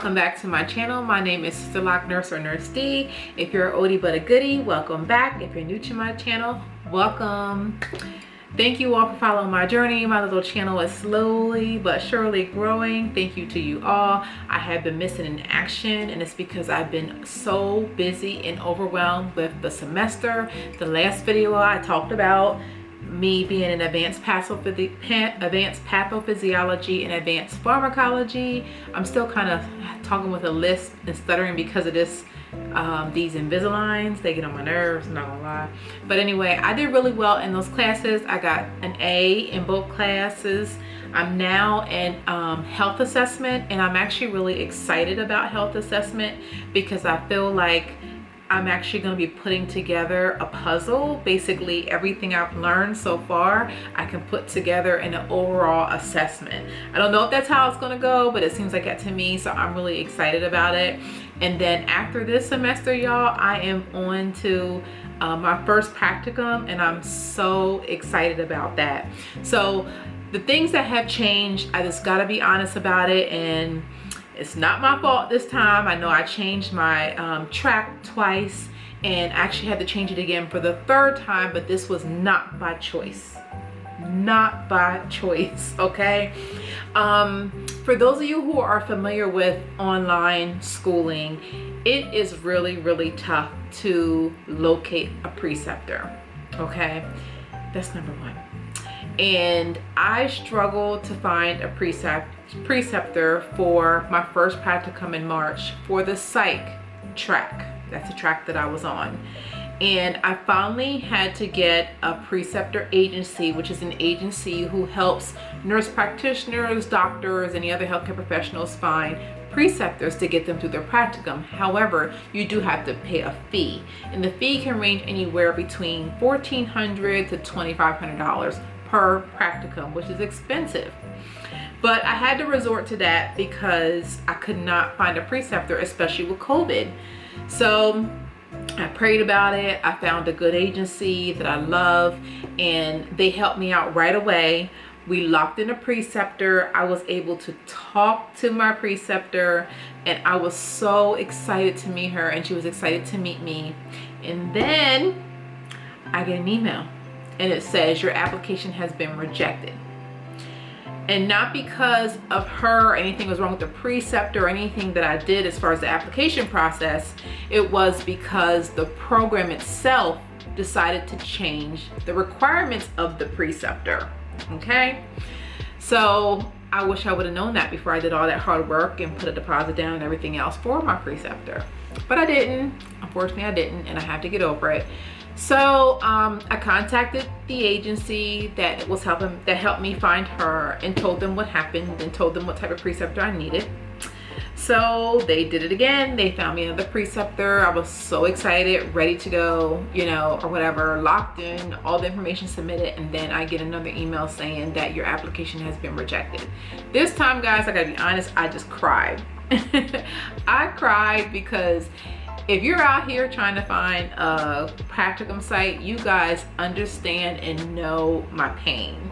welcome back to my channel. My name is Sister Lock Nurse or Nurse D. If you're an oldie but a goodie, welcome back. If you're new to my channel, welcome. Thank you all for following my journey. My little channel is slowly but surely growing. Thank you to you all. I have been missing in action, and it's because I've been so busy and overwhelmed with the semester. The last video I talked about me being in advanced pathophysiology and advanced pharmacology. I'm still kind of talking with a lisp and stuttering because of this these Invisaligns. They get on my nerves, I'm not gonna lie. But anyway, I did really well in those classes. I got an A in both classes. I'm now in health assessment, and I'm actually really excited about health assessment because I feel like I'm actually going to be putting together a puzzle. Basically, everything I've learned so far, I can put together in an overall assessment. I don't know if that's how it's going to go, but it seems like that to me, so I'm really excited about it. And then after this semester, y'all, I am on to my first practicum, and I'm so excited about that. So the things that have changed, I just got to be honest about it, and it's not my fault this time. I know I changed my track twice and actually had to change it again for the third time, but this was not by choice. Not by choice, okay? For those of you who are familiar with online schooling, it is really, really tough to locate a preceptor, okay? That's number one. And I struggled to find a preceptor for my first practicum in March for the psych track. That's the track that I was on. And I finally had to get a preceptor agency, which is an agency who helps nurse practitioners, doctors, any other healthcare professionals find preceptors to get them through their practicum. However, you do have to pay a fee, and the fee can range anywhere between $1,400 to $2,500 per practicum, which is expensive. But I had to resort to that because I could not find a preceptor, especially with COVID. So I prayed about it. I found a good agency that I love, and they helped me out right away. We locked in a preceptor. I was able to talk to my preceptor, and I was so excited to meet her, and she was excited to meet me. And then I get an email, and it says your application has been rejected. And not because of her or anything was wrong with the preceptor or anything that I did as far as the application process. It was because the program itself decided to change the requirements of the preceptor. Okay, so I wish I would have known that before I did all that hard work and put a deposit down and everything else for my preceptor. But I didn't. Unfortunately, I didn't, and I had to get over it. So I contacted the agency that helped me find her, and told them what happened and told them what type of preceptor I needed. So they did it again. They found me another preceptor. I was so excited, ready to go, you know, or whatever, locked in, all the information submitted, and then I get another email saying that your application has been rejected. This time, guys, I gotta be honest, I just cried. I cried because if you're out here trying to find a practicum site, you guys understand and know my pain.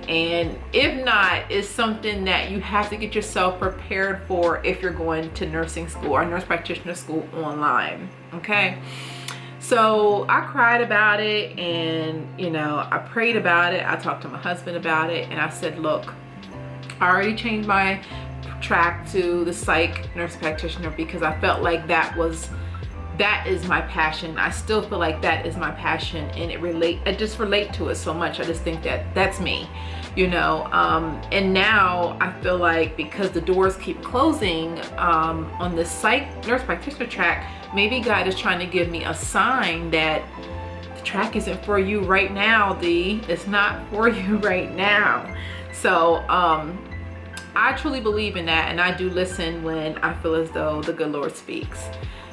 And if not, it's something that you have to get yourself prepared for if you're going to nursing school or nurse practitioner school online, okay? So I cried about it, and you know, I prayed about it. I talked to my husband about it, and I said, look, I already changed my track to the psych nurse practitioner because I felt like that is my passion. I still feel like that is my passion, and I just relate to it so much. I just think that that's me, you know. And now I feel like because the doors keep closing on the psych nurse practitioner track, maybe God is trying to give me a sign that the track isn't for you right now, D. It's not for you right now. So I truly believe in that, and I do listen when I feel as though the good Lord speaks.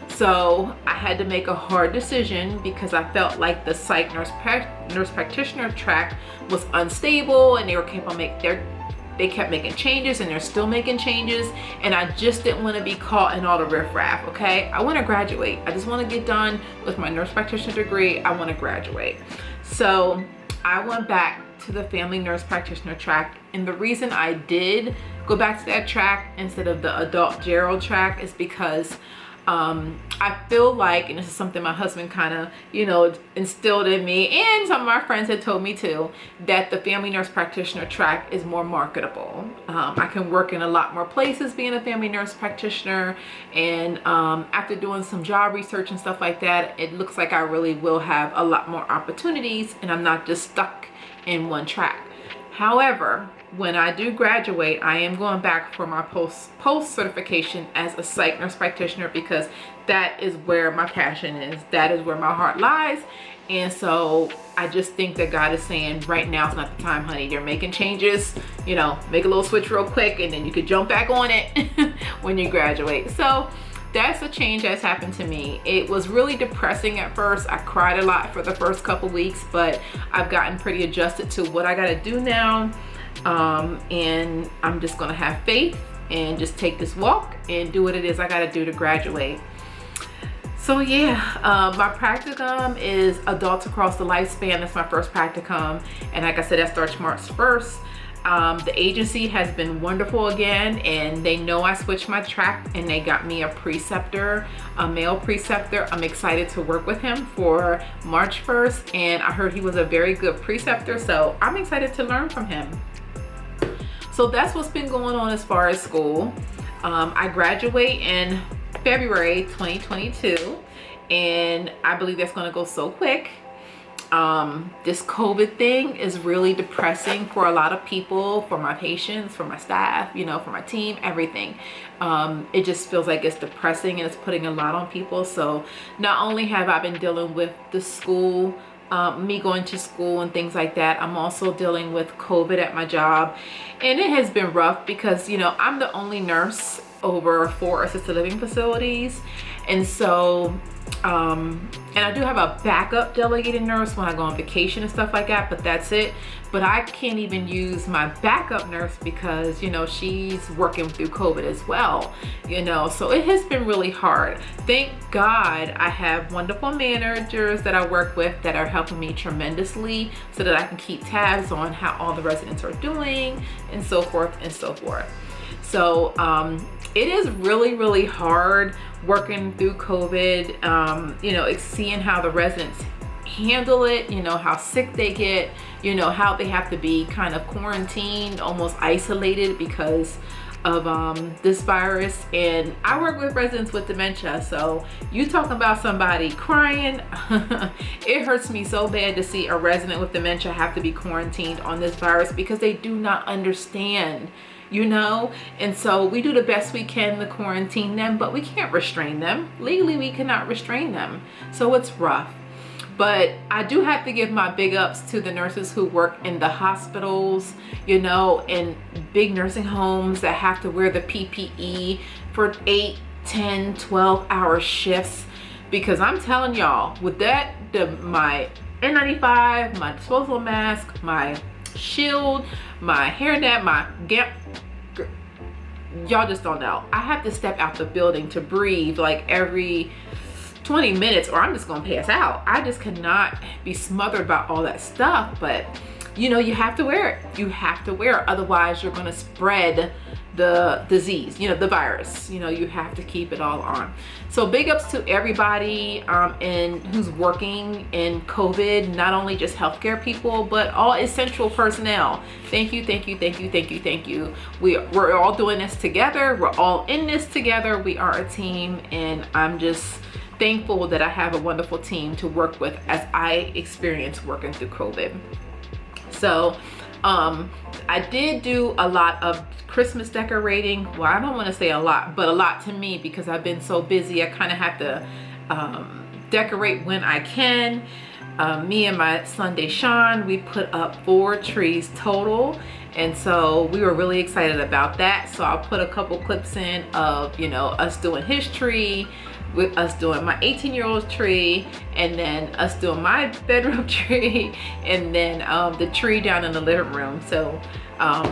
So I had to make a hard decision because I felt like the psych nurse practitioner track was unstable, and they kept making changes, and they're still making changes, and I just didn't want to be caught in all the riffraff. Okay, I want to graduate. I just want to get done with my nurse practitioner degree. I want to graduate. So I went back to the family nurse practitioner track, and the reason I did go back to that track instead of the adult Gerald track is because I feel like, and this is something my husband kind of, you know, instilled in me, and some of my friends had told me too, that the family nurse practitioner track is more marketable. I can work in a lot more places being a family nurse practitioner, and after doing some job research and stuff like that, it looks like I really will have a lot more opportunities, and I'm not just stuck in one track. However, when I do graduate, I am going back for my post certification as a psych nurse practitioner, because that is where my passion is. That is where my heart lies. And so I just think that God is saying right now is not the time, honey. You're making changes, you know, make a little switch real quick, and then you could jump back on it when you graduate. So that's a change that's happened to me. It was really depressing at first. I cried a lot for the first couple weeks, but I've gotten pretty adjusted to what I got to do now. And I'm just gonna have faith and just take this walk and do what it is I gotta do to graduate. So yeah, my practicum is Adults Across the Lifespan. That's my first practicum, and like I said, that starts March 1st. The agency has been wonderful again, and they know I switched my track, and they got me a preceptor, a male preceptor. I'm excited to work with him for March 1st, and I heard he was a very good preceptor, so I'm excited to learn from him. So that's what's been going on as far as school. I graduate in February 2022, and I believe that's going to go so quick. This COVID thing is really depressing for a lot of people, for my patients, for my staff, you know, for my team, everything. It just feels like it's depressing, and it's putting a lot on people. So not only have I been dealing with the school, me going to school and things like that, I'm also dealing with COVID at my job, and it has been rough because, you know, I'm the only nurse over 4 assisted living facilities, and so and I do have a backup delegated nurse when I go on vacation and stuff like that, but that's it. But I can't even use my backup nurse because, you know, she's working through COVID as well, you know, so it has been really hard. Thank God I have wonderful managers that I work with that are helping me tremendously so that I can keep tabs on how all the residents are doing and so forth and so forth. So it is really, really hard working through COVID, you know, seeing how the residents handle it, you know, how sick they get, you know, how they have to be kind of quarantined, almost isolated because of this virus. And I work with residents with dementia, so you talking about somebody crying, it hurts me so bad to see a resident with dementia have to be quarantined on this virus because they do not understand, you know. And so we do the best we can to quarantine them, but we can't restrain them. Legally, we cannot restrain them. So it's rough. But I do have to give my big ups to the nurses who work in the hospitals, you know, in big nursing homes that have to wear the PPE for 8, 10, 12-hour shifts. Because I'm telling y'all, with that, my N95, my disposable mask, my shield, my hairnet, my gap, y'all just don't know. I have to step out the building to breathe like every 20 minutes or I'm just gonna pass out. I just cannot be smothered by all that stuff. But you know, you have to wear it. You have to wear it, otherwise you're gonna spread the disease, you know, the virus. You know, you have to keep it all on. So big ups to everybody who's working in COVID, not only just healthcare people, but all essential personnel. Thank you, thank you, thank you, thank you, thank you. We're all doing this together. We're all in this together. We are a team, and I'm just thankful that I have a wonderful team to work with as I experience working through COVID. So I did do a lot of Christmas decorating. Well, I don't want to say a lot, but a lot to me because I've been so busy. I kind of have to decorate when I can. Me and my son Deshaun, we put up 4 trees total, and so we were really excited about that. So I'll put a couple clips in of, you know, us doing his tree, with us doing my 18-year-old tree, and then us doing my bedroom tree, and then the tree down in the living room. So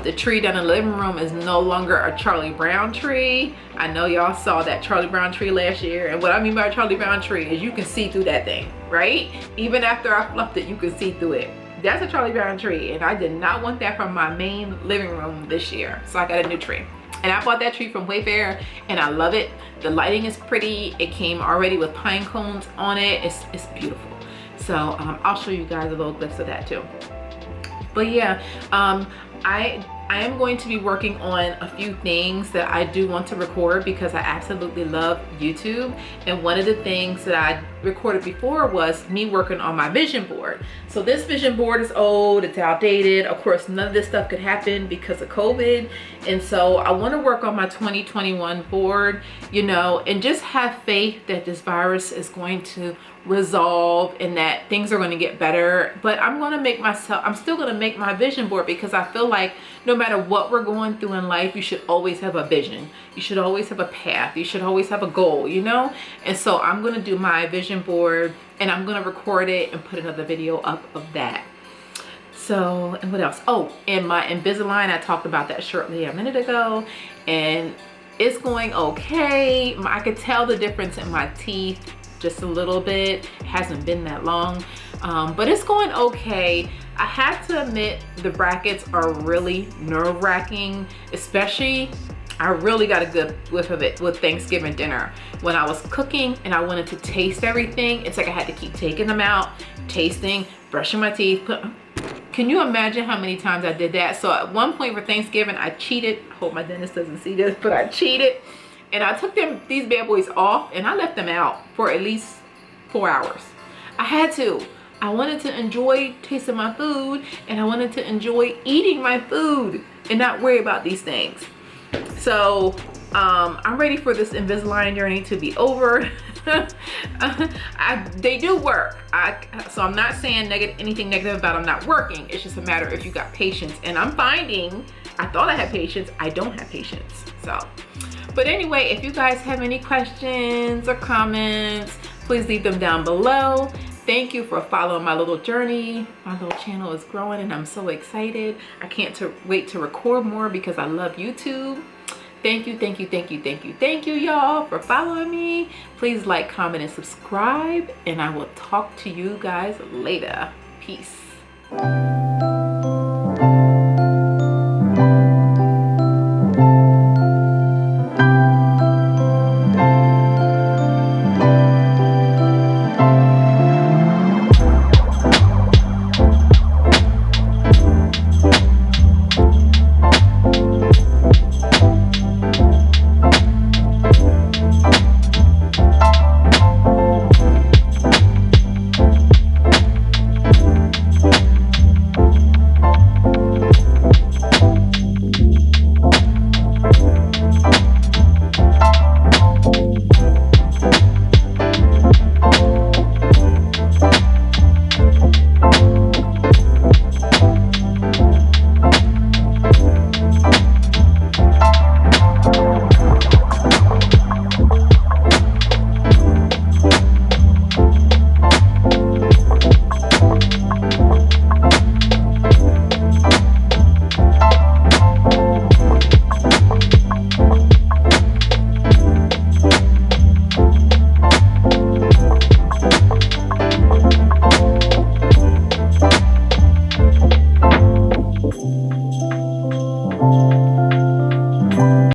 the tree down in the living room is no longer a Charlie Brown tree. I know y'all saw that Charlie Brown tree last year, and what I mean by a Charlie Brown tree is you can see through that thing, right? Even after I fluffed it, you can see through it. That's a Charlie Brown tree, and I did not want that from my main living room this year. So I got a new tree. And I bought that tree from Wayfair, and I love it. The lighting is pretty. It came already with pine cones on it. It's beautiful. So I'll show you guys a little glimpse of that too. But yeah, I am going to be working on a few things that I do want to record because I absolutely love YouTube. And one of the things that I recorded before was me working on my vision board. So this vision board is old, it's outdated. Of course, none of this stuff could happen because of COVID. And so I want to work on my 2021 board, you know, and just have faith that this virus is going to resolve and that things are going to get better. But I'm still going to make my vision board because I feel like no matter what we're going through in life, you should always have a vision. You should always have a path. You should always have a goal, you know? And so I'm going to do my vision board, and I'm going to record it and put another video up of that. So, and what else? Oh, and my Invisalign, I talked about that shortly a minute ago, and it's going okay. I could tell the difference in my teeth just a little bit. It hasn't been that long, but it's going okay. I have to admit the brackets are really nerve-wracking, especially I really got a good whiff of it with Thanksgiving dinner. When I was cooking and I wanted to taste everything, it's like I had to keep taking them out, tasting, brushing my teeth. Can you imagine how many times I did that? So at one point for Thanksgiving, I cheated. I hope my dentist doesn't see this, but I cheated. And I took these bad boys off and I left them out for at least 4 hours. I had to. I wanted to enjoy tasting my food, and I wanted to enjoy eating my food and not worry about these things. So I'm ready for this Invisalign journey to be over. They do work. So I'm not saying anything negative about them not working. It's just a matter if you got patience. And I'm finding, I thought I had patience. I don't have patience. So, but anyway, if you guys have any questions or comments, please leave them down below. Thank you for following my little journey. My little channel is growing and I'm so excited. I can't wait to record more because I love YouTube. Thank you, thank you, thank you, thank you, thank you, y'all, for following me. Please like, comment, and subscribe, and I will talk to you guys later. Peace.